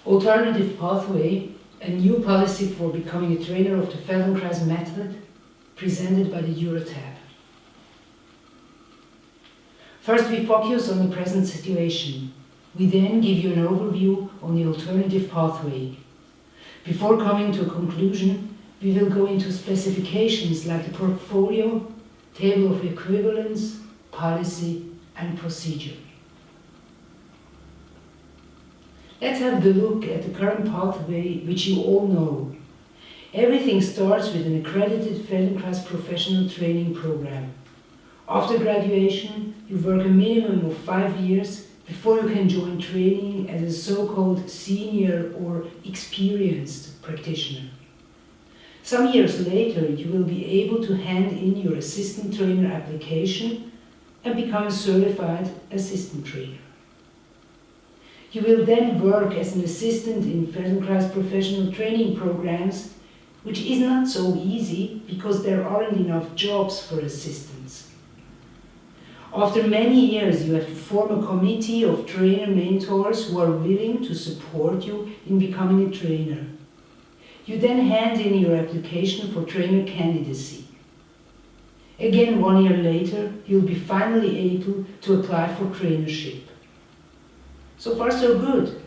Alternative Pathway, a new policy for becoming a trainer of the Feldenkrais Method, presented by the EuroTAB. First, we focus on the present situation. We then give you an overview on the alternative pathway. Before coming to a conclusion, we will go into specifications like the portfolio, table of equivalence, policy, and procedure. Let's have the look at the current pathway, which you all know. Everything starts with an accredited Feldenkrais professional training program. After graduation, you work a minimum of 5 years before you can join training as a so-called senior or experienced practitioner. Some years later, you will be able to hand in your assistant trainer application and become a certified assistant trainer. You will then work as an assistant in Feldenkrais professional training programs, which is not so easy because there aren't enough jobs for assistants. After many years, you have to form a committee of trainer mentors who are willing to support you in becoming a trainer. You then hand in your application for trainer candidacy. Again, 1 year later, you'll be finally able to apply for trainership. So far, so good.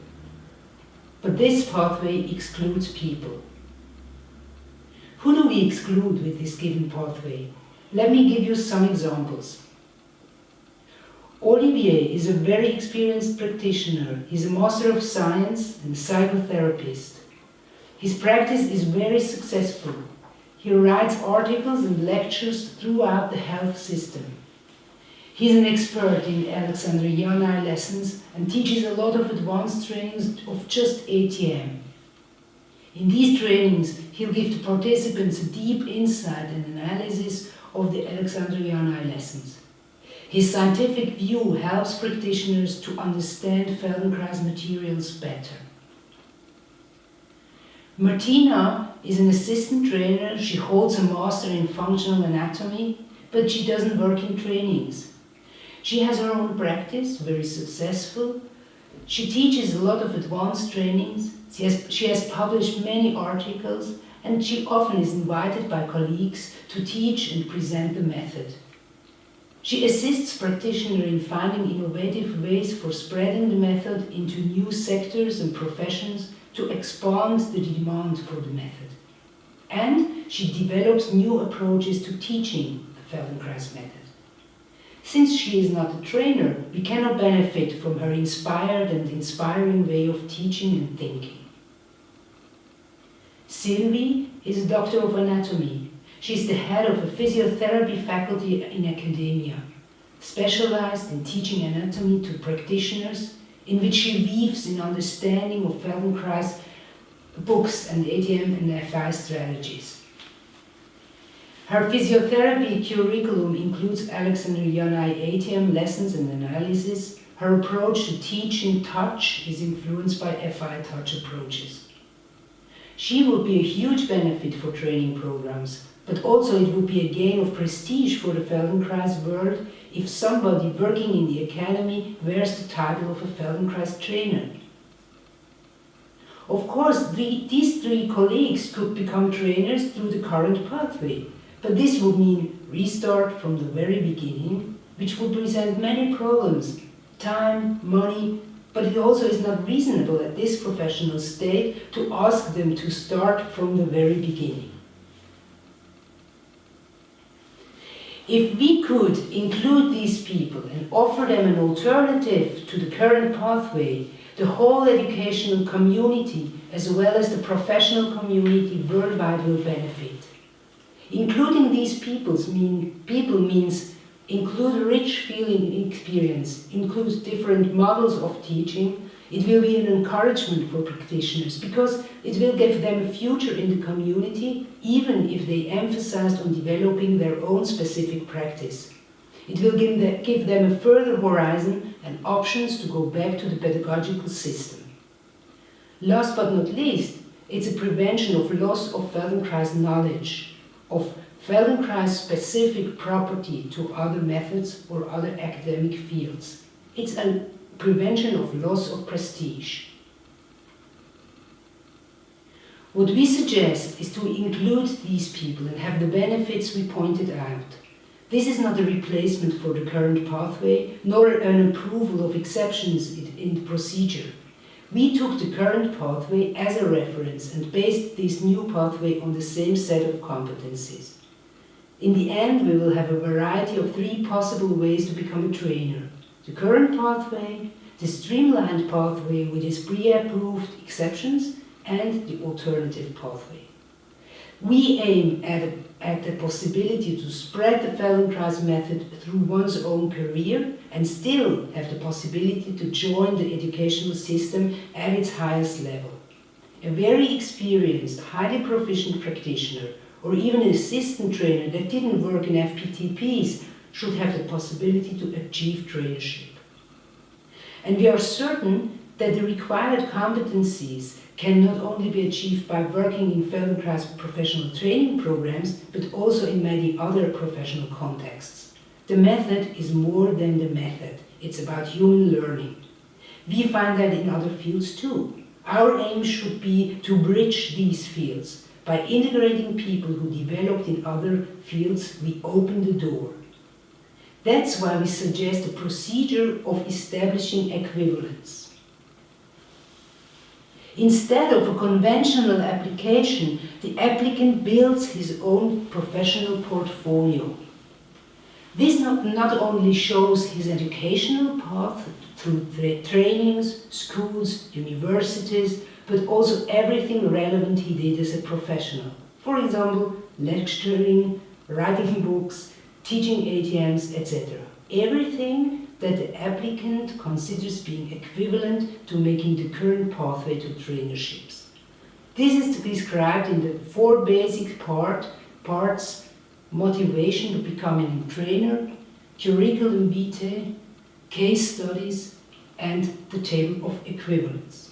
But this pathway excludes people. Who do we exclude with this given pathway? Let me give you some examples. Olivier is a very experienced practitioner. He's a master of science and a psychotherapist. His practice is very successful. He writes articles and lectures throughout the health system. He's an expert in Alexandriani lessons and teaches a lot of advanced trainings of just ATM. In these trainings, he'll give the participants a deep insight and analysis of the Alexandriani lessons. His scientific view helps practitioners to understand Feldenkrais materials better. Martina is an assistant trainer. She holds a master in functional anatomy, but she doesn't work in trainings. She has her own practice, very successful. She teaches a lot of advanced trainings. She has published many articles, and she often is invited by colleagues to teach and present the method. She assists practitioners in finding innovative ways for spreading the method into new sectors and professions to expand the demand for the method. And she develops new approaches to teaching the Feldenkrais method. Since she is not a trainer, we cannot benefit from her inspired and inspiring way of teaching and thinking. Sylvie is a doctor of anatomy. She is the head of a physiotherapy faculty in academia, specialized in teaching anatomy to practitioners, in which she weaves in understanding of Feldenkrais books and ATM and FI strategies. Her physiotherapy curriculum includes Alexandriani ATM lessons and analysis. Her approach to teaching touch is influenced by FI touch approaches. She would be a huge benefit for training programs, but also it would be a gain of prestige for the Feldenkrais world if somebody working in the academy wears the title of a Feldenkrais trainer. Of course, these 3 colleagues could become trainers through the current pathway, but this would mean restart from the very beginning, which would present many problems, time, money, but it also is not reasonable at this professional state to ask them to start from the very beginning. If we could include these people and offer them an alternative to the current pathway, the whole educational community as well as the professional community worldwide will benefit. Including these people means include rich feeling experience, include different models of teaching. It will be an encouragement for practitioners because it will give them a future in the community, even if they emphasized on developing their own specific practice. It will give them a further horizon and options to go back to the pedagogical system. Last but not least, it's a prevention of loss of Feldenkrais knowledge, of Feldenkrais specific property to other methods or other academic fields. It's a prevention of loss of prestige. What we suggest is to include these people and have the benefits we pointed out. This is not a replacement for the current pathway, nor an approval of exceptions in the procedure. We took the current pathway as a reference and based this new pathway on the same set of competencies. In the end, we will have a variety of 3 possible ways to become a trainer. The current pathway, the streamlined pathway with its pre-approved exceptions, and the alternative pathway. We aim at the possibility to spread the Feldenkrais method through one's own career and still have the possibility to join the educational system at its highest level. A very experienced, highly proficient practitioner or even an assistant trainer that didn't work in FPTPs should have the possibility to achieve trainership. And we are certain that the required competencies can not only be achieved by working in Feldenkrais professional training programs, but also in many other professional contexts. The method is more than the method. It's about human learning. We find that in other fields too. Our aim should be to bridge these fields. By integrating people who developed in other fields, we open the door. That's why we suggest a procedure of establishing equivalence. Instead of a conventional application, the applicant builds his own professional portfolio. This not only shows his educational path through trainings, schools, universities, but also everything relevant he did as a professional. For example, lecturing, writing books, teaching ATMs, etc. Everything that the applicant considers being equivalent to making the current pathway to trainerships. This is described in the 4 basic parts: motivation to becoming a trainer, curriculum vitae, case studies, and the table of equivalence.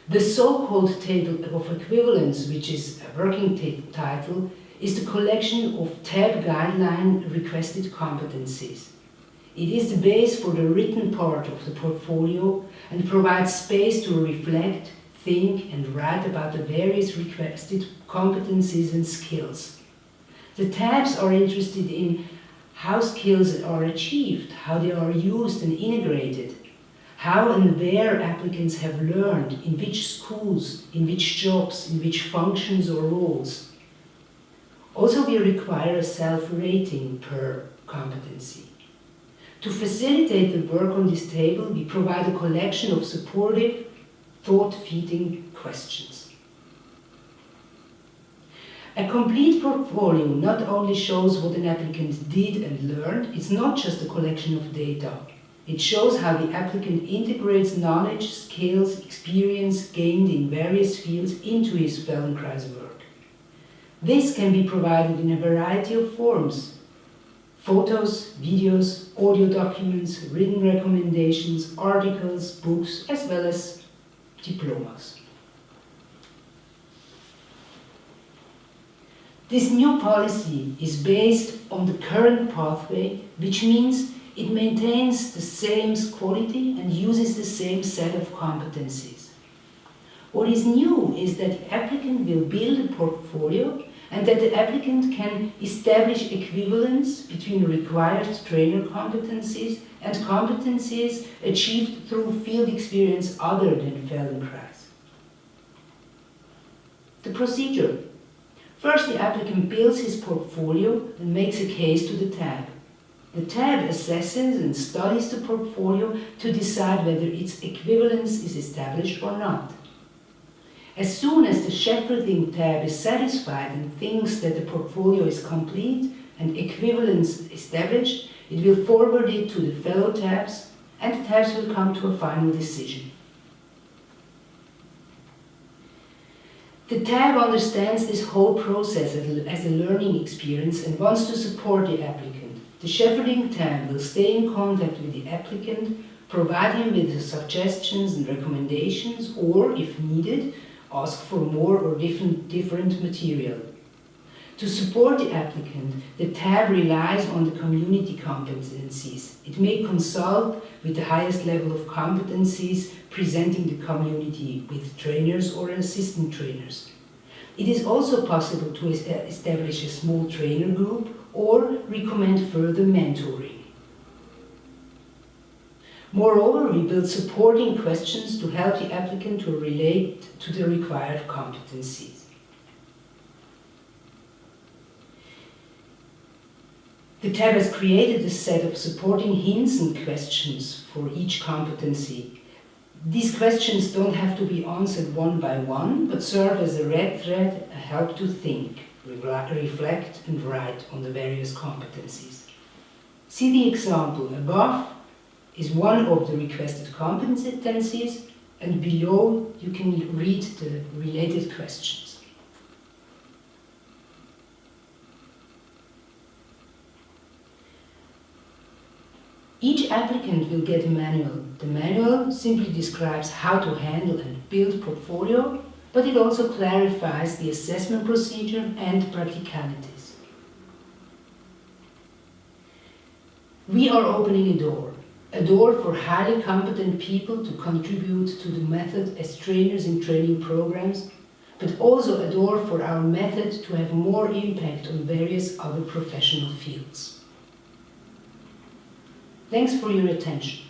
The so-called table of equivalence, which is a working title, is the collection of TAB guideline requested competencies. It is the base for the written part of the portfolio and provides space to reflect, think and write about the various requested competencies and skills. The tabs are interested in how skills are achieved, how they are used and integrated, how and where applicants have learned, in which schools, in which jobs, in which functions or roles. Also, we require a self-rating per competency. To facilitate the work on this table, we provide a collection of supportive, thought-feeding questions. A complete portfolio not only shows what an applicant did and learned, it's not just a collection of data. It shows how the applicant integrates knowledge, skills, experience gained in various fields into his Feldenkrais work. This can be provided in a variety of forms: photos, videos, audio documents, written recommendations, articles, books, as well as diplomas. This new policy is based on the current pathway, which means it maintains the same quality and uses the same set of competencies. What is new is that the applicant will build a portfolio and that the applicant can establish equivalence between required trainer competencies and competencies achieved through field experience other than Feldenkrais. The procedure. First, the applicant builds his portfolio and makes a case to the TAB. The TAB assesses and studies the portfolio to decide whether its equivalence is established or not. As soon as the shepherding tab is satisfied and thinks that the portfolio is complete and equivalence established, it will forward it to the fellow tabs, and the tabs will come to a final decision. The tab understands this whole process as a learning experience and wants to support the applicant. The shepherding tab will stay in contact with the applicant, provide him with suggestions and recommendations, or, if needed, ask for more or different material. To support the applicant, the tab relies on the community competencies. It may consult with the highest level of competencies, presenting the community with trainers or assistant trainers. It is also possible to establish a small trainer group or recommend further mentoring. Moreover, we build supporting questions to help the applicant to relate to the required competencies. The tab has created a set of supporting hints and questions for each competency. These questions don't have to be answered one by one, but serve as a red thread, a help to think, reflect and write on the various competencies. See the example above is one of the requested competencies, and below you can read the related questions. Each applicant will get a manual. The manual simply describes how to handle and build portfolio, but it also clarifies the assessment procedure and practicalities. We are opening a door for highly competent people to contribute to the method as trainers in training programs, but also a door for our method to have more impact on various other professional fields. Thanks for your attention.